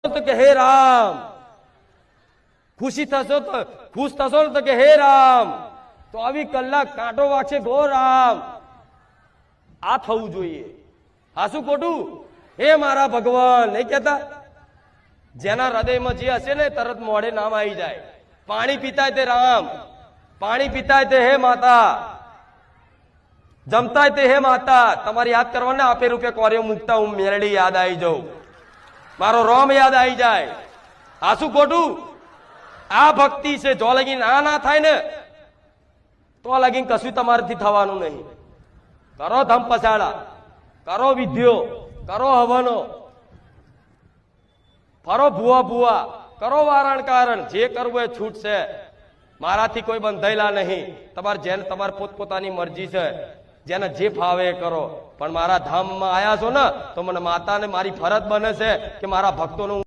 તો કે હે રામ, ખુશી થશો તો ખુશ થશો ને તો કે હે રામ, તો આવી કલાક કાંટો વાગશે ગો રામ. આ થવું જોઈએ. આ શું ખોટું? હે મારા ભગવાન નહીં કહેતા? જેના હૃદયમાં જે હશે ને તરત મોઢે નામ આવી જાય. પાણી પીતા તે રામ, પાણી પીતા તે હે માતા, જમતા તે હે માતા. તમારે યાદ કરવાને આપે રૂપે કોર્યો મૂકતા હું મેરડી યાદ આવી જાઉં, મારો રોમ યાદ આવી જાય. આ શું ખોટું? આ ભક્તિ છે. જો લગીન આ ના થાય ને તો લગીન કશું તમારાથી થવાનું નહીં. કરો ધમ પછાડા, કરો વિધિઓ, કરો હવનો, ફરો ભુવા ભુવા, કરો વારણ કારણ. જે કરવું એ છૂટ છે, મારાથી કોઈ બંધાયેલા નહીં. તમારે જેને તમારી પોતપોતાની મરજી છે, જેને જે ફાવે એ કરો. પણ મારા ધામમાં આયા છો ને તો મને માતાને મારી ફરજ બને છે કે મારા ભક્તોનું